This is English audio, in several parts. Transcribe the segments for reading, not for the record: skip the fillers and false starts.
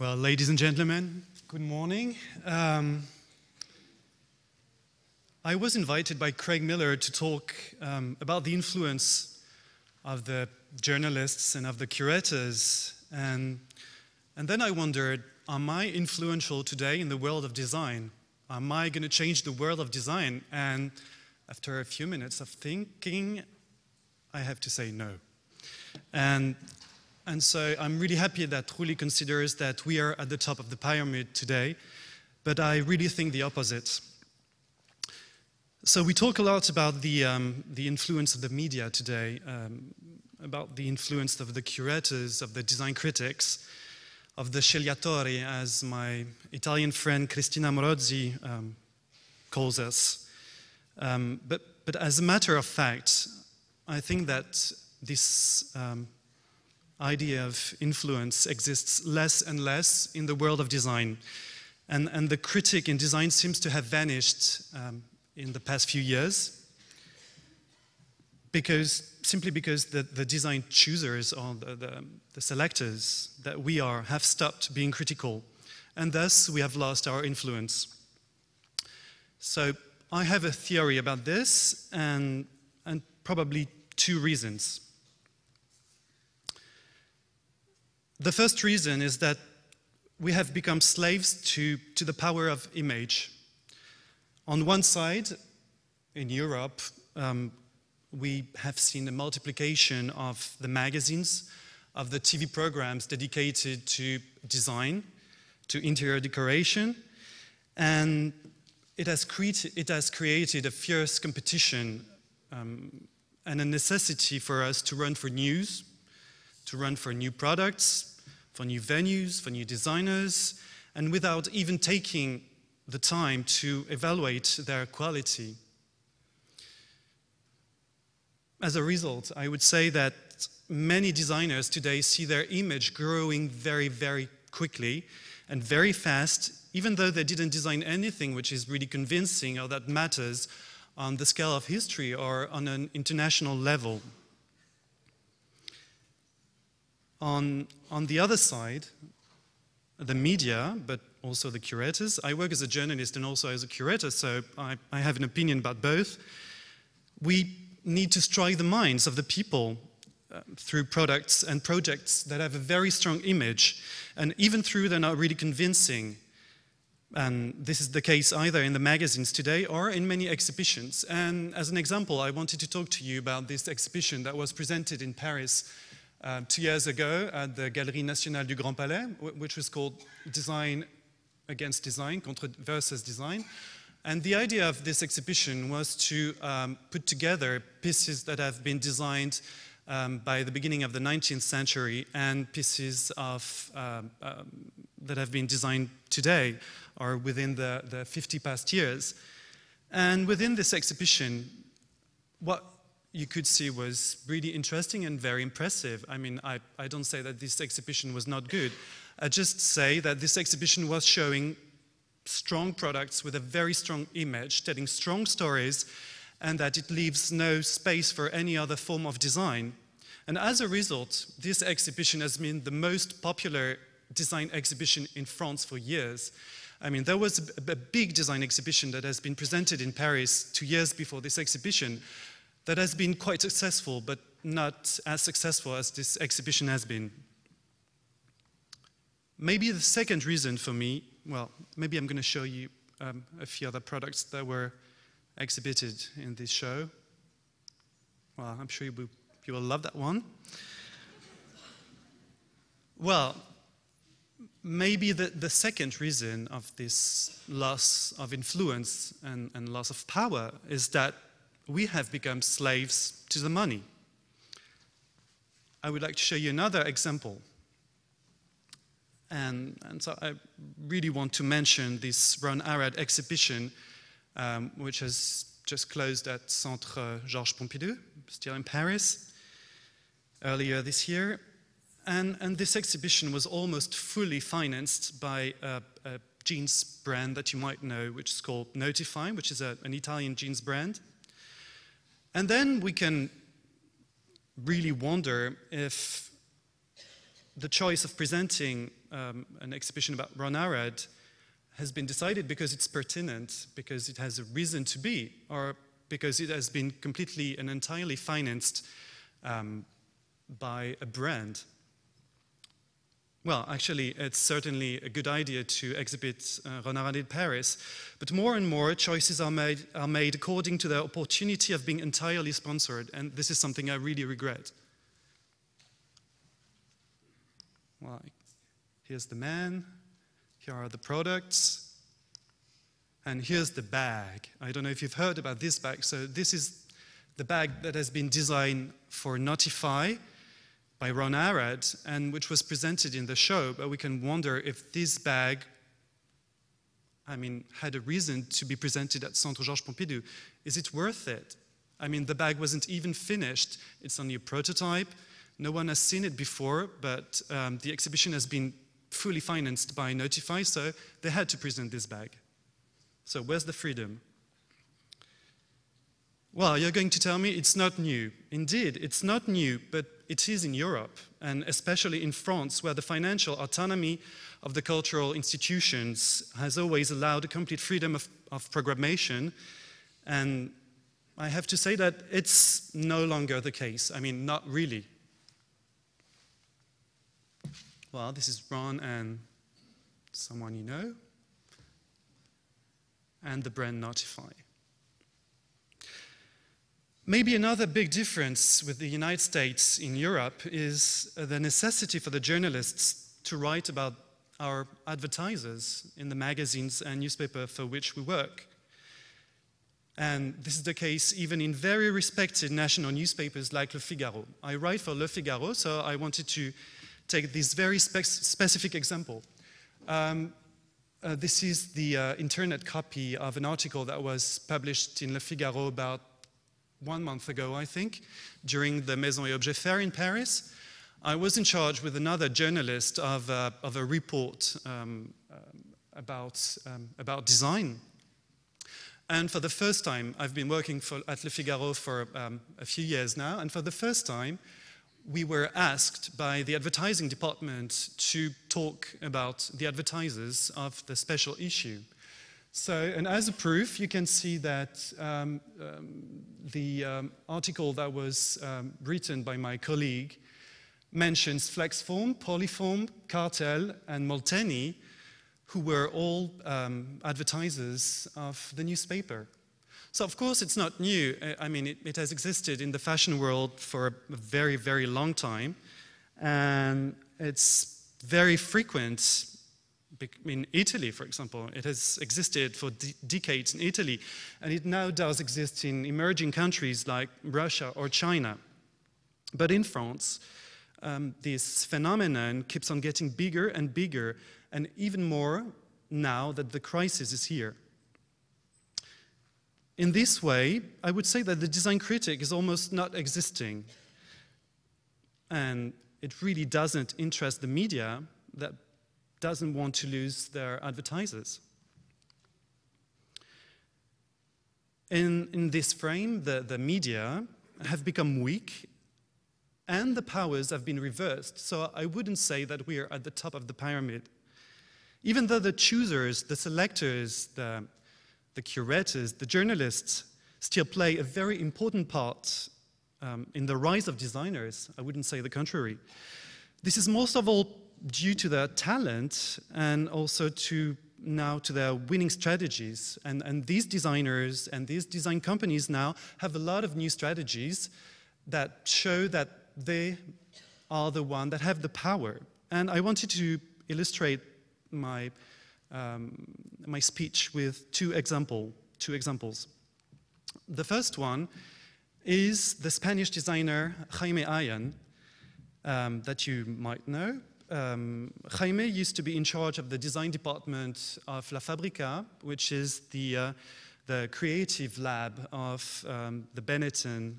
Well, ladies and gentlemen, good morning. I was invited by Craig Miller to talk about the influence of the journalists and of the curators. And then I wondered, am I influential today in the world of design? Am I going to change the world of design? And after a few minutes of thinking, I have to say no. And so I'm really happy that Ruli considers that we are at the top of the pyramid today, but I really think the opposite. So we talk a lot about the influence of the media today, about the influence of the curators, of the design critics, of the scegliatori, as my Italian friend Cristina Morozzi calls us. But as a matter of fact, I think that this idea of influence exists less and less in the world of design. And the critic in design seems to have vanished in the past few years, simply because the design choosers or the selectors that we are have stopped being critical, and thus we have lost our influence. So I have a theory about this, and probably two reasons. The first reason is that we have become slaves to the power of image. On one side, in Europe, we have seen a multiplication of the magazines, of the TV programs dedicated to design, to interior decoration, and it has created a fierce competition and a necessity for us to run for news, to run for new products, for new venues, for new designers, and without even taking the time to evaluate their quality. As a result, I would say that many designers today see their image growing very, very quickly and very fast, even though they didn't design anything which is really convincing or that matters on the scale of history or on an international level. On the other side, the media, but also the curators. I work as a journalist and also as a curator, so I have an opinion about both. We need to strike the minds of the people through products and projects that have a very strong image, and even through they're not really convincing. And this is the case either in the magazines today or in many exhibitions. And as an example, I wanted to talk to you about this exhibition that was presented in Paris 2 years ago at the Galerie Nationale du Grand Palais, which was called Design Against Design, Contre versus Design. And the idea of this exhibition was to put together pieces that have been designed by the beginning of the 19th century and pieces that have been designed today or within the 50 past years. And within this exhibition, what you could see was really interesting and very impressive. I mean, I don't say that this exhibition was not good. I just say that this exhibition was showing strong products with a very strong image, telling strong stories, and that it leaves no space for any other form of design. And as a result, this exhibition has been the most popular design exhibition in France for years. I mean, there was a big design exhibition that has been presented in Paris 2 years before this exhibition that has been quite successful, but not as successful as this exhibition has been. Maybe the second reason for me, well, maybe I'm going to show you a few other products that were exhibited in this show. Well, I'm sure you will love that one. Well, maybe the second reason of this loss of influence and loss of power is that we have become slaves to the money. I would like to show you another example. And so I really want to mention this Ron Arad exhibition, which has just closed at Centre Georges Pompidou, still in Paris, earlier this year. And this exhibition was almost fully financed by a jeans brand that you might know, which is called Notify, which is an Italian jeans brand. And then we can really wonder if the choice of presenting an exhibition about Ron Arad has been decided because it's pertinent, because it has a reason to be, or because it has been completely and entirely financed by a brand. Well, actually, it's certainly a good idea to exhibit Ron Arad in Paris, but more and more choices are made according to the opportunity of being entirely sponsored, and this is something I really regret. Well, here's the man, here are the products, and here's the bag. I don't know if you've heard about this bag. So this is the bag that has been designed for Notify by Ron Arad, and which was presented in the show, but we can wonder if this bag, had a reason to be presented at Centre Georges Pompidou. Is it worth it? The bag wasn't even finished. It's only a prototype. No one has seen it before, but the exhibition has been fully financed by Notify, so they had to present this bag. So where's the freedom? Well, you're going to tell me it's not new. Indeed, it's not new, but it is in Europe, and especially in France, where the financial autonomy of the cultural institutions has always allowed a complete freedom of programmation. And I have to say that it's no longer the case. Not really. Well, this is Ron and someone you know, and the brand Notify. Maybe another big difference with the United States in Europe is the necessity for the journalists to write about our advertisers in the magazines and newspapers for which we work. And this is the case even in very respected national newspapers like Le Figaro. I write for Le Figaro, so I wanted to take this very specific example. This is the internet copy of an article that was published in Le Figaro about 1 month ago, I think, during the Maison et Objets Fair in Paris. I was in charge with another journalist of a report about design. And for the first time, I've been working at Le Figaro for a few years now, and for the first time, we were asked by the advertising department to talk about the advertisers of the special issue. So, and as a proof, you can see that the article that was written by my colleague mentions Flexform, Polyform, Cartel, and Molteni, who were all advertisers of the newspaper. So, of course, it's not new. It has existed in the fashion world for a very, very long time, and it's very frequent. In Italy, for example, it has existed for decades in Italy, and it now does exist in emerging countries like Russia or China. But in France, this phenomenon keeps on getting bigger and bigger, and even more now that the crisis is here. In this way, I would say that the design critic is almost not existing, and it really doesn't interest the media that doesn't want to lose their advertisers. In this frame, the media have become weak and the powers have been reversed. So I wouldn't say that we are at the top of the pyramid. Even though the choosers, the selectors, the curators, the journalists still play a very important part in the rise of designers, I wouldn't say the contrary. This is most of all due to their talent and also to their winning strategies. And these designers and these design companies now have a lot of new strategies that show that they are the ones that have the power. And I wanted to illustrate my speech with two examples. The first one is the Spanish designer Jaime Ayan, that you might know. Jaime used to be in charge of the design department of La Fabrica, which is the creative lab of the Benetton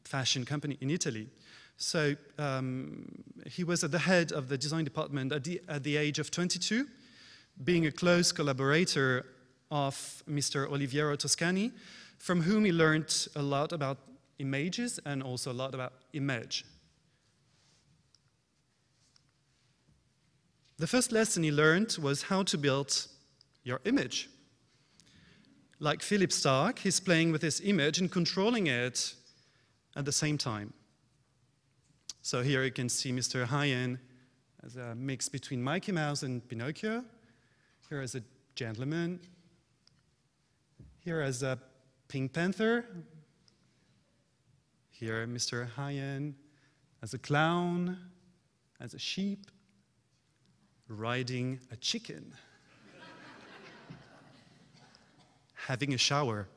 fashion company in Italy. So he was at the head of the design department at the age of 22, being a close collaborator of Mr. Oliviero Toscani, from whom he learned a lot about images and also a lot about image. The first lesson he learned was how to build your image. Like Philip Stark, he's playing with his image and controlling it at the same time. So here you can see Mr. Hyen as a mix between Mickey Mouse and Pinocchio. Here as a gentleman. Here as a Pink Panther. Here Mr. Hyen as a clown, as a sheep, riding a chicken. Having a shower.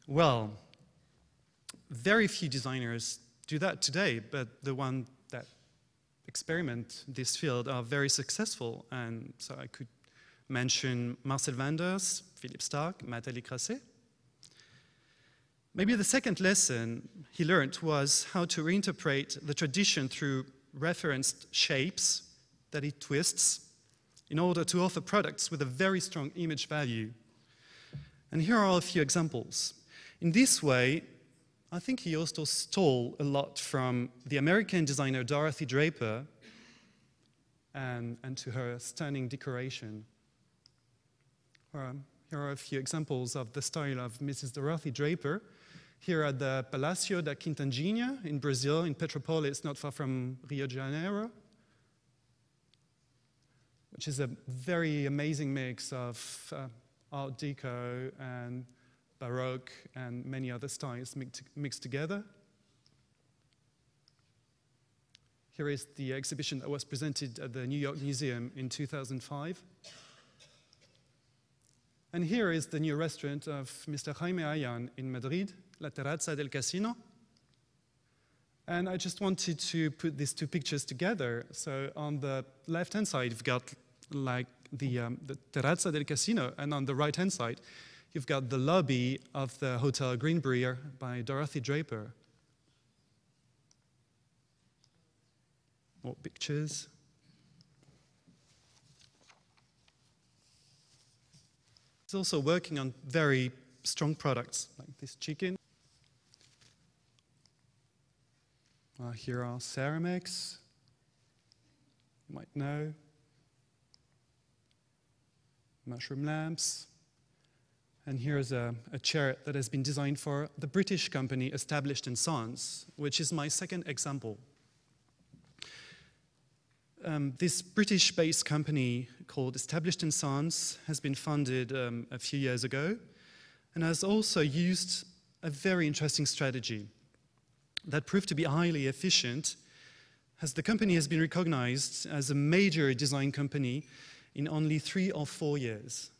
Well, very few designers do that today, but the ones that experiment this field are very successful. And so I could mention Marcel Wanders, Philip Stark, Nathalie Grasset. Maybe the second lesson he learned was how to reinterpret the tradition through referenced shapes that he twists in order to offer products with a very strong image value. And here are a few examples. In this way, I think he also stole a lot from the American designer Dorothy Draper and to her stunning decoration. Here are a few examples of the style of Mrs. Dorothy Draper. Here at the Palácio da Quintanilha in Brazil, in Petropolis, not far from Rio de Janeiro, which is a very amazing mix of Art Deco and Baroque and many other styles mixed together. Here is the exhibition that was presented at the New York Museum in 2005. And here is the new restaurant of Mr. Jaime Ayan in Madrid, La Terrazza del Casino. And I just wanted to put these two pictures together. So on the left-hand side, you've got like the Terrazza del Casino, and on the right-hand side, you've got the lobby of the Hotel Greenbrier by Dorothy Draper. More pictures. He's also working on very strong products, like this chicken. Here are ceramics, you might know. Mushroom lamps. And here's a chair that has been designed for the British company Established & Sons, which is my second example. This British-based company called Established & Sons has been funded a few years ago and has also used a very interesting strategy that proved to be highly efficient, as the company has been recognized as a major design company in only 3 or 4 years.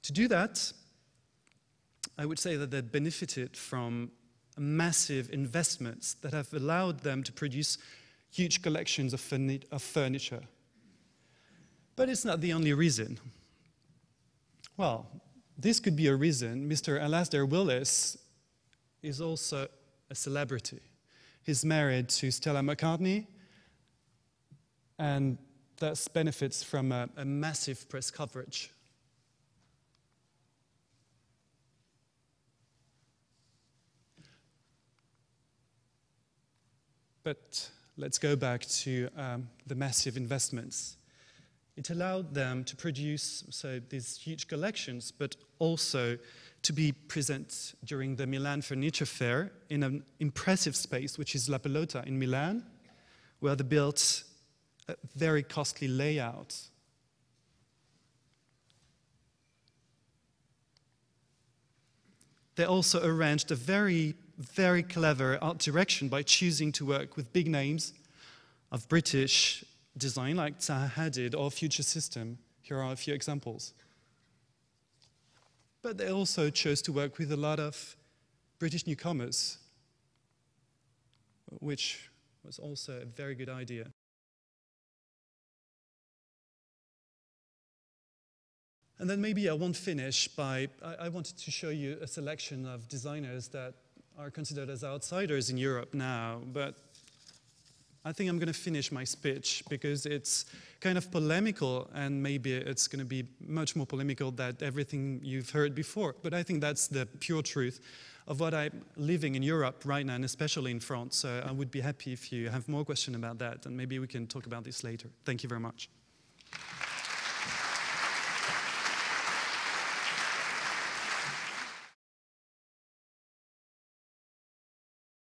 To do that, I would say that they benefited from massive investments that have allowed them to produce huge collections of furniture. But it's not the only reason. Well, this could be a reason. Mr. Alasdair Willis is also a celebrity. He's married to Stella McCartney and thus benefits from a massive press coverage. But let's go back to the massive investments. It allowed them to produce these huge collections, but also to be present during the Milan Furniture Fair in an impressive space, which is La Pelota in Milan, where they built a very costly layout. They also arranged a very, very clever art direction by choosing to work with big names of British design like Zaha Hadid or Future System. Here are a few examples. But they also chose to work with a lot of British newcomers, which was also a very good idea. And then maybe I won't finish by, I wanted to show you a selection of designers that are considered as outsiders in Europe now, but I think I'm going to finish my speech because it's kind of polemical, and maybe it's going to be much more polemical than everything you've heard before. But I think that's the pure truth. of what I'm living in Europe right now, and especially in France. So I would be happy if you have more questions about that, and maybe we can talk about this later. Thank you very much.